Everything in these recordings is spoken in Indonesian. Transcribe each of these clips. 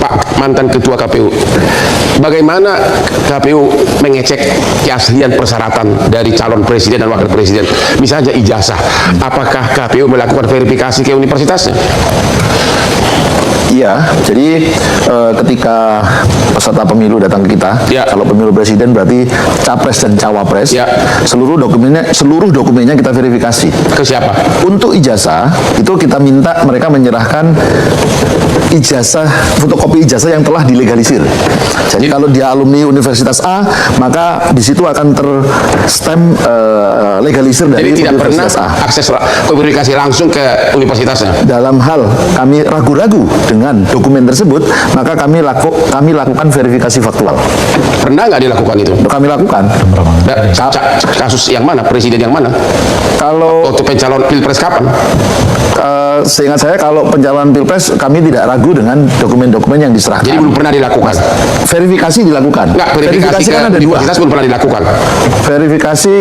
Pak mantan Ketua KPU, bagaimana KPU mengecek keaslian persyaratan dari calon presiden dan wakil presiden, misalnya ijazah, apakah KPU melakukan verifikasi ke universitasnya? Iya, jadi ketika peserta pemilu datang ke kita, kalau pemilu presiden berarti capres dan cawapres, seluruh dokumennya kita verifikasi. Ke siapa? Untuk ijazah itu kita minta mereka menyerahkan ijazah, fotokopi ijazah yang telah dilegalisir. Jadi kalau dia alumni Universitas A, maka di situ akan terstamp legalisir dari Universitas A. Akses verifikasi langsung ke universitasnya. Dalam hal kami ragu-ragu dengan dokumen tersebut, maka kami lakukan verifikasi faktual. Pernah nggak dilakukan itu? Kami lakukan. Kasus yang mana? Presiden yang mana? Kalau untuk pencalon pilpres kapan? Seingat saya kalau pencalonan pilpres kami tidak ragu dengan dokumen-dokumen yang diserahkan. Jadi belum pernah dilakukan? Verifikasi dilakukan. Nggak, verifikasi kan ada dua. Belum pernah dilakukan. Verifikasi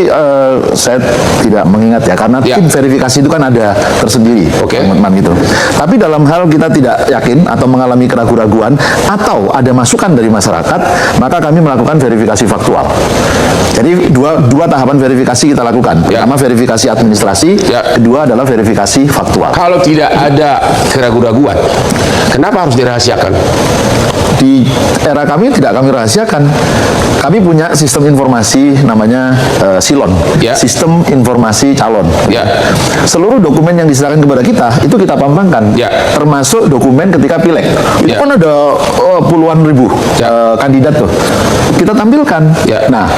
saya tidak mengingat ya, karena tim verifikasi itu kan ada tersendiri, teman-teman gitu. Tapi dalam hal kita tidak yakin atau mengalami keraguan-raguan atau ada masukan dari masyarakat, maka kami melakukan verifikasi faktual. Jadi dua tahapan verifikasi kita lakukan. Pertama verifikasi administrasi, kedua adalah verifikasi faktual. Kalau tidak ada keraguan-raguan, kenapa harus dirahasiakan? Di era kami tidak kami rahasiakan. Kami punya sistem informasi namanya Silon, sistem informasi calon. Seluruh dokumen yang diserahkan kepada kita itu kita pampangkan, termasuk dokumen ketika pileg. Itu pun ada puluhan ribu kandidat tuh. Kita tampilkan. Nah,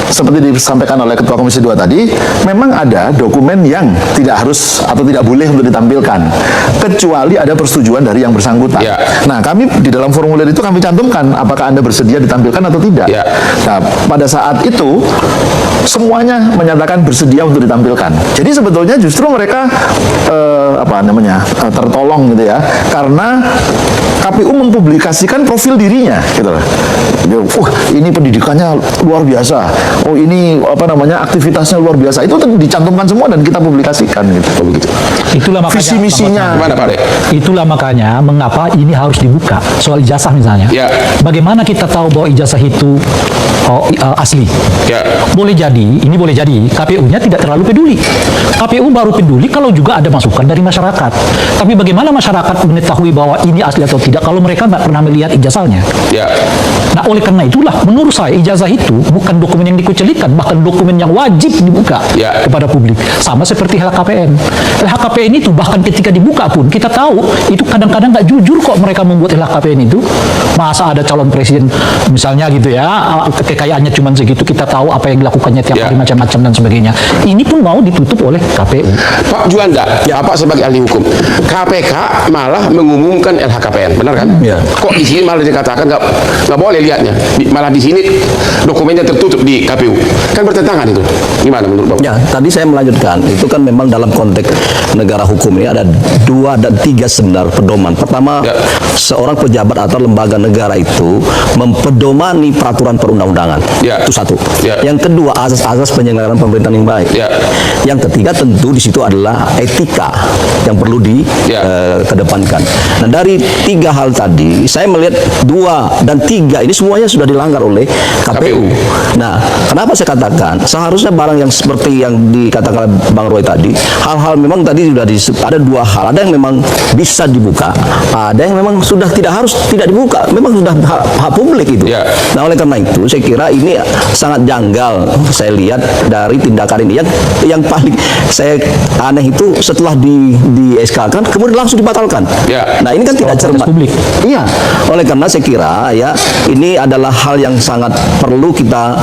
seperti disampaikan oleh Ketua Komisi 2 tadi, memang ada dokumen yang tidak harus atau tidak boleh untuk ditampilkan, kecuali ada persetujuan dari yang bersangkutan. Nah, kami di dalam formulir itu kami cantumkan apakah Anda bersedia ditampilkan atau tidak. Nah, pada saat itu semuanya menyatakan bersedia untuk ditampilkan. Jadi sebetulnya justru mereka tertolong gitu ya, karena KPU mempublikasikan profil dirinya gitu loh. Ini pendidikannya luar biasa. Oh, ini aktivitasnya luar biasa. Itu dicantumkan semua dan kita publikasikan gitu. Itulah makanya visi misinya. Itulah makanya mengapa ini harus dibuka soal ijazah misalnya. Bagaimana kita tahu bahwa ijazah itu asli? Boleh jadi KPU-nya tidak terlalu peduli. KPU baru peduli kalau juga ada masukan dari masyarakat. Tapi bagaimana masyarakat mengetahui bahwa ini asli atau tidak kalau mereka nggak pernah melihat ijazahnya? Nah, oleh karena itulah menurut saya ijazah itu bukan dokumen yang dikucilkan, bahkan dokumen yang wajib dibuka kepada publik. Sama seperti LHKPN. LHKPN itu bahkan ketika dibuka pun kita tahu itu kadang-kadang nggak jujur kok mereka membuat LHKPN itu. Masa ada calon presiden misalnya gitu ya, kekayaannya cuma segitu, kita tahu apa yang dilakukannya tiap hari macam-macam dan sebagainya. Ini pun mau ditutup oleh KPU. Pak Juanda, Bapak sebagai ahli hukum, KPK malah mengumumkan LHKPN, benar kan? Kok di sini malah dikatakan nggak boleh lihatnya, malah di sini dokumennya tertutup di KPU, kan bertentangan itu. Gimana menurut Bapak? Tadi saya melanjutkan, itu kan memang dalam konteks negara hukum ini ada 2 dan 3 sebenarnya pedoman. Pertama, seorang pejabat atau lembaga negara itu mempedomani peraturan perundang-undangan. Itu satu. Yang kedua, asas-asas penyelenggaraan pemerintahan yang baik. Yang ketiga tentu di situ adalah etika yang perlu dikedepankan. Nah, dari 3 hal tadi, saya melihat 2 dan 3 ini semuanya sudah dilanggar oleh KPU. Nah, kenapa saya katakan seharusnya barang yang seperti yang dikatakan Bang Roy tadi, hal-hal memang tadi sudah ada 2 hal. Ada yang memang bisa dibuka, ada yang memang sudah tidak dibuka, memang sudah hak publik itu. Nah, oleh karena itu saya kira ini sangat janggal saya lihat dari tindakan ini. Yang paling saya aneh itu setelah di SK-kan kemudian langsung dibatalkan. Nah, ini kan tidak cermat. Oleh karena saya kira ini adalah hal yang sangat perlu kita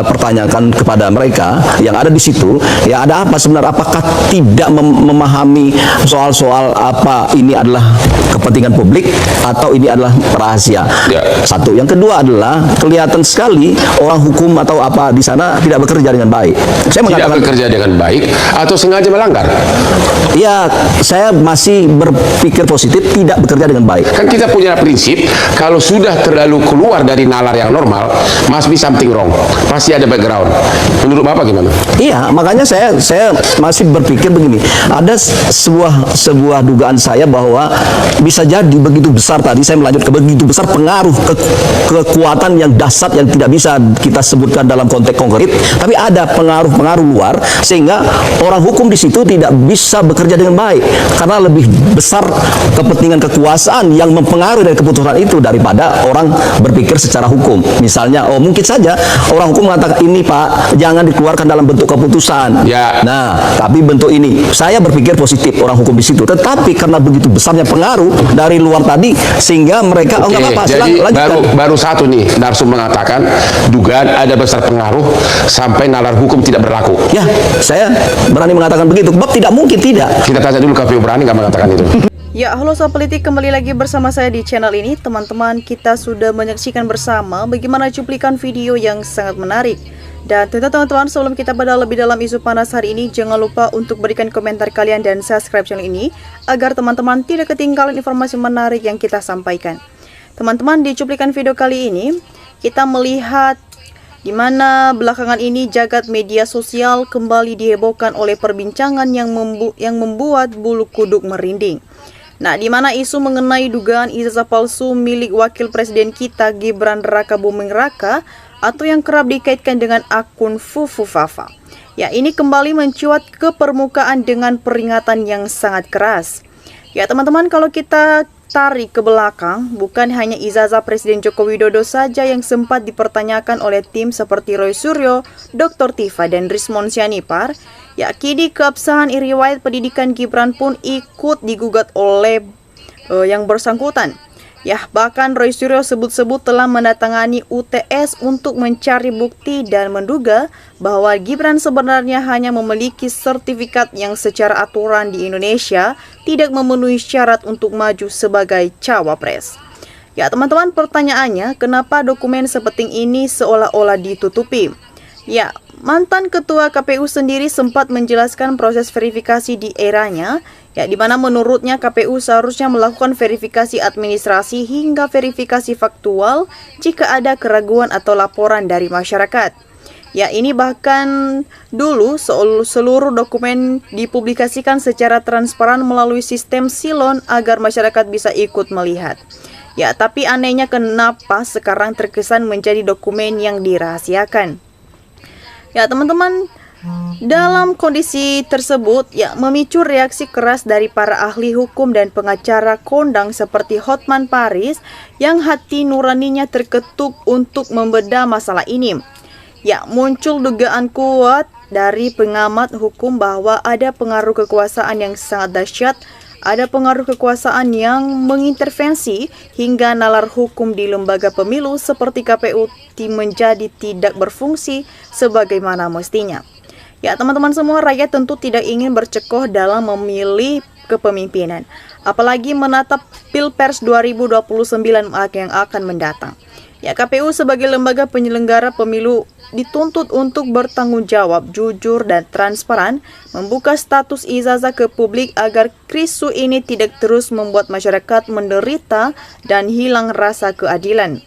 pertanyakan kepada mereka yang ada di situ. Ada apa sebenarnya? Apakah tidak memahami soal-soal apa ini adalah kepentingan publik atau ini adalah rahasia? Satu. Yang kedua adalah kelihatan sekali berarti orang hukum atau apa di sana tidak bekerja dengan baik. Saya Tidak mengatakan bekerja dengan baik atau sengaja melanggar. ya, saya masih berpikir positif, tidak bekerja dengan baik. Kan kita punya prinsip, kalau sudah terlalu keluar dari nalar yang normal, must be something wrong. Pasti ada background. Menurut Bapak gimana? Iya, makanya saya masih berpikir begini. Ada sebuah dugaan saya bahwa bisa jadi begitu besar, tadi saya melanjut ke begitu besar pengaruh kekuatan yang dahsyat yang tidak bisa kita sebutkan dalam konteks konkret, tapi ada pengaruh-pengaruh luar sehingga orang hukum di situ tidak bisa bekerja dengan baik karena lebih besar kepentingan kekuasaan yang mempengaruhi dari keputusan itu daripada orang berpikir secara hukum. Misalnya, mungkin saja orang hukum mengatakan ini Pak, jangan dikeluarkan dalam bentuk keputusan. Ya. Nah, tapi bentuk ini, saya berpikir positif orang hukum di situ. Tetapi karena begitu besarnya pengaruh dari luar tadi, sehingga mereka Oke, nggak apa-apa. jadi Lanjutkan. baru satu nih, Narsum mengatakan dugaan ada besar pengaruh sampai nalar hukum tidak berlaku. Ya, saya berani mengatakan begitu. Sebab tidak mungkin tidak. Kita tanya dulu KPU berani nggak mengatakan itu? Ya, halo Sobat Politik, kembali lagi bersama saya di channel ini. Teman-teman, kita sudah menyaksikan bersama bagaimana cuplikan video yang sangat menarik. Dan tentu teman-teman, sebelum kita pada lebih dalam isu panas hari ini, jangan lupa untuk berikan komentar kalian dan subscribe channel ini agar teman-teman tidak ketinggalan informasi menarik yang kita sampaikan. Teman-teman, di cuplikan video kali ini kita melihat di mana belakangan ini jagat media sosial kembali dihebohkan oleh perbincangan yang membuat bulu kuduk merinding. Nah, di mana isu mengenai dugaan ijazah palsu milik wakil presiden kita Gibran Rakabuming Raka atau yang kerap dikaitkan dengan akun Fufu Fafa. Ya, ini kembali mencuat ke permukaan dengan peringatan yang sangat keras. Ya, teman-teman, kalau kita tarik ke belakang, bukan hanya ijazah Presiden Joko Widodo saja yang sempat dipertanyakan oleh tim seperti Roy Suryo, Dr. Tifa, dan Rismon Sianipar. Ya, kini keabsahan riwayat pendidikan Gibran pun ikut digugat oleh yang bersangkutan. Ya, bahkan Roy Suryo sebut-sebut telah mendatangani UTS untuk mencari bukti dan menduga bahwa Gibran sebenarnya hanya memiliki sertifikat yang secara aturan di Indonesia tidak memenuhi syarat untuk maju sebagai cawapres. Ya, teman-teman, pertanyaannya, kenapa dokumen sepenting ini seolah-olah ditutupi? Ya, mantan ketua KPU sendiri sempat menjelaskan proses verifikasi di eranya, ya, di mana menurutnya KPU seharusnya melakukan verifikasi administrasi hingga verifikasi faktual jika ada keraguan atau laporan dari masyarakat. Ya, ini bahkan dulu seluruh dokumen dipublikasikan secara transparan melalui sistem silon agar masyarakat bisa ikut melihat. Ya, tapi anehnya kenapa sekarang terkesan menjadi dokumen yang dirahasiakan. Ya, teman-teman, dalam kondisi tersebut, ya, memicu reaksi keras dari para ahli hukum dan pengacara kondang seperti Hotman Paris yang hati nuraninya terketuk untuk membedah masalah ini. Ya, muncul dugaan kuat dari pengamat hukum bahwa ada pengaruh kekuasaan yang sangat dahsyat, ada pengaruh kekuasaan yang mengintervensi hingga nalar hukum di lembaga pemilu seperti KPU menjadi tidak berfungsi sebagaimana mestinya. Ya, teman-teman semua, rakyat tentu tidak ingin bercekoh dalam memilih kepemimpinan, apalagi menatap Pilpres 2029 yang akan mendatang. Ya, KPU sebagai lembaga penyelenggara pemilu dituntut untuk bertanggung jawab, jujur, dan transparan, membuka status ijazah ke publik agar krisu ini tidak terus membuat masyarakat menderita dan hilang rasa keadilan.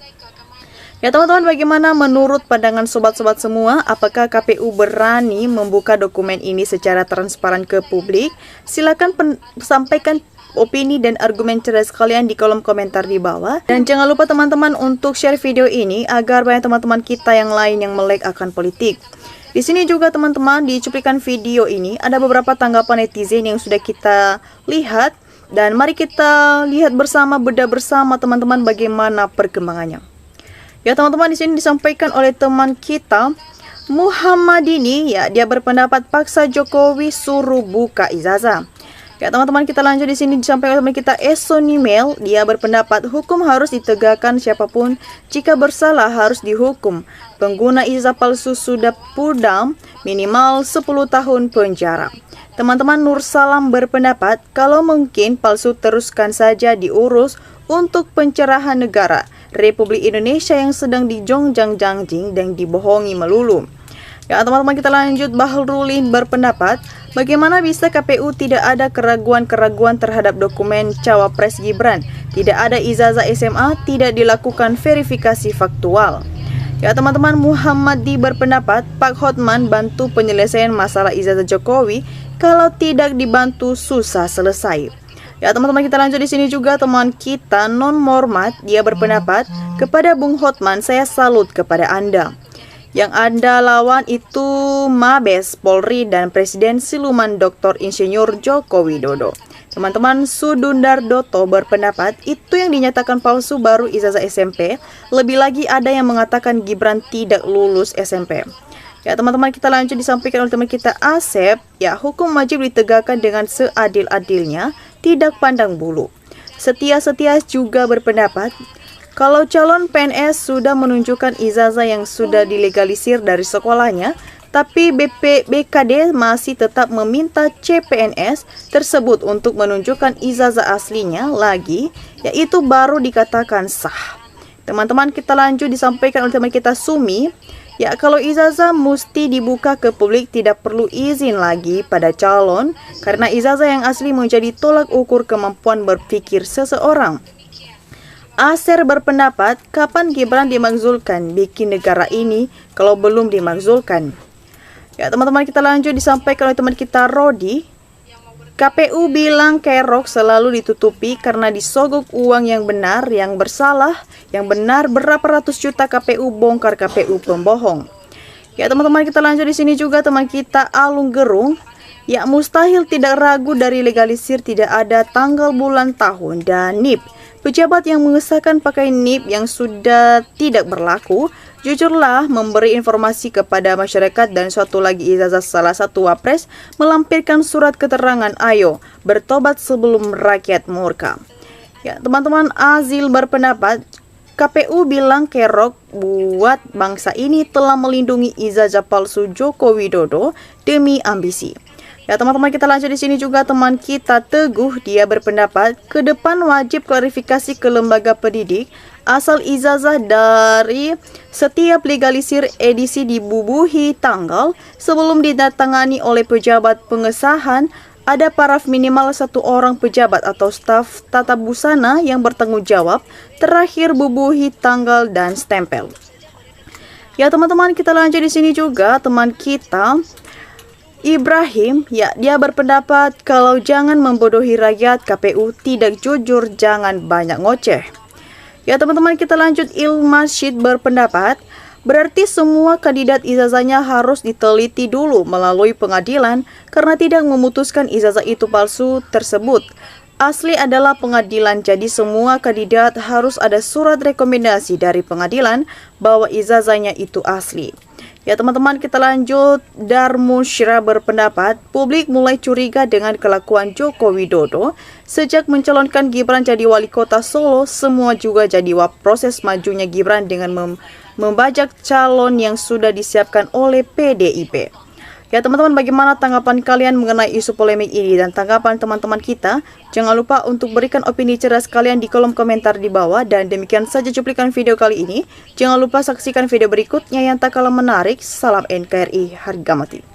Ya, teman-teman, bagaimana menurut pandangan sobat-sobat semua? Apakah KPU berani membuka dokumen ini secara transparan ke publik? Silakan sampaikan opini dan argumen cerdas kalian di kolom komentar di bawah. Dan jangan lupa teman-teman untuk share video ini agar banyak teman-teman kita yang lain yang melek akan politik. Di sini juga teman-teman, di cuplikan video ini ada beberapa tanggapan netizen yang sudah kita lihat. Dan mari kita lihat bersama, bedah bersama teman-teman bagaimana perkembangannya. Ya, teman-teman, di sini disampaikan oleh teman kita Muhammadini, ya, dia berpendapat paksa Jokowi suruh buka ijazah. Ya, teman-teman, kita lanjut. Di sini disampaikan oleh teman kita Esonimel, dia berpendapat hukum harus ditegakkan, siapapun jika bersalah harus dihukum. Pengguna ijazah palsu sudah pudam minimal 10 tahun penjara. Teman-teman Nur Salam berpendapat kalau mungkin palsu teruskan saja diurus untuk pencerahan negara. Republik Indonesia yang sedang dijongjang-janjing dan dibohongi melulu. Ya teman-teman, kita lanjut. Bahrudin berpendapat, bagaimana bisa KPU tidak ada keraguan-keraguan terhadap dokumen Cawapres Gibran, tidak ada ijazah SMA, tidak dilakukan verifikasi faktual. Ya teman-teman, Muhammadi berpendapat Pak Hotman bantu penyelesaian masalah ijazah Jokowi, kalau tidak dibantu susah selesai. Ya teman-teman, kita lanjut di sini juga. Teman kita Non Mormat, dia berpendapat, kepada Bung Hotman saya salut kepada Anda. Yang Anda lawan itu Mabes Polri dan Presiden siluman Dr. Insinyur Joko Widodo. Teman-teman, Sudundar Doto berpendapat itu yang dinyatakan palsu baru ijazah SMP. Lebih lagi ada yang mengatakan Gibran tidak lulus SMP. Ya teman-teman, kita lanjut. Disampaikan oleh teman kita Asep, ya hukum wajib ditegakkan dengan seadil-adilnya, tidak pandang bulu. Setia juga berpendapat, kalau calon PNS sudah menunjukkan ijazah yang sudah dilegalisir dari sekolahnya, tapi BKD masih tetap meminta CPNS tersebut untuk menunjukkan ijazah aslinya lagi, yaitu baru dikatakan sah. Teman-teman, kita lanjut. Disampaikan oleh teman kita Sumi, ya kalau ijazah mesti dibuka ke publik, tidak perlu izin lagi pada calon, karena ijazah yang asli menjadi tolak ukur kemampuan berpikir seseorang. Aser berpendapat, kapan Gibran dimakzulkan bikin negara ini kalau belum dimakzulkan? Ya teman-teman, kita lanjut. Disampaikan oleh teman kita Rodi, KPU bilang kerok selalu ditutupi karena disogok uang yang benar, yang bersalah, yang benar berapa ratus juta KPU bongkar KPU pembohong. Ya teman-teman, kita lanjut di sini juga. Teman kita Alung Gerung, ya mustahil tidak ragu dari legalisir tidak ada tanggal bulan tahun dan NIP. Pejabat yang mengesahkan pakai NIP yang sudah tidak berlaku, jujurlah memberi informasi kepada masyarakat. Dan suatu lagi, ijazah salah satu wapres melampirkan surat keterangan, ayo bertobat sebelum rakyat murka. Ya teman-teman, Azil berpendapat, KPU bilang kerok buat bangsa ini telah melindungi ijazah palsu Joko Widodo demi ambisi. Ya teman-teman, kita lanjut di sini juga. Teman kita Teguh, dia berpendapat ke depan wajib klarifikasi ke lembaga pendidik asal ijazah dari setiap legalisir edisi dibubuhi tanggal sebelum didatangani oleh pejabat pengesahan. Ada paraf minimal 1 orang pejabat atau staf tata busana yang bertanggung jawab, terakhir bubuhi tanggal dan stempel. Ya teman-teman, kita lanjut di sini juga. Teman kita Ibrahim, ya dia berpendapat kalau jangan membodohi rakyat, KPU tidak jujur, jangan banyak ngoceh. Ya teman-teman, kita lanjut. Ilmasyid berpendapat, berarti semua kandidat ijazahnya harus diteliti dulu melalui pengadilan karena tidak memutuskan ijazah itu palsu tersebut. Asli adalah pengadilan, jadi semua kandidat harus ada surat rekomendasi dari pengadilan bahwa ijazahnya itu asli. Ya teman-teman, kita lanjut. Darmusyra berpendapat, publik mulai curiga dengan kelakuan Joko Widodo. Sejak mencalonkan Gibran jadi wali kota Solo, semua juga jadi proses majunya Gibran dengan membajak calon yang sudah disiapkan oleh PDIP. Ya teman-teman, bagaimana tanggapan kalian mengenai isu polemik ini dan tanggapan teman-teman kita? Jangan lupa untuk berikan opini cerdas kalian di kolom komentar di bawah. Dan demikian saja cuplikan video kali ini. Jangan lupa saksikan video berikutnya yang tak kalah menarik. Salam NKRI, harga mati.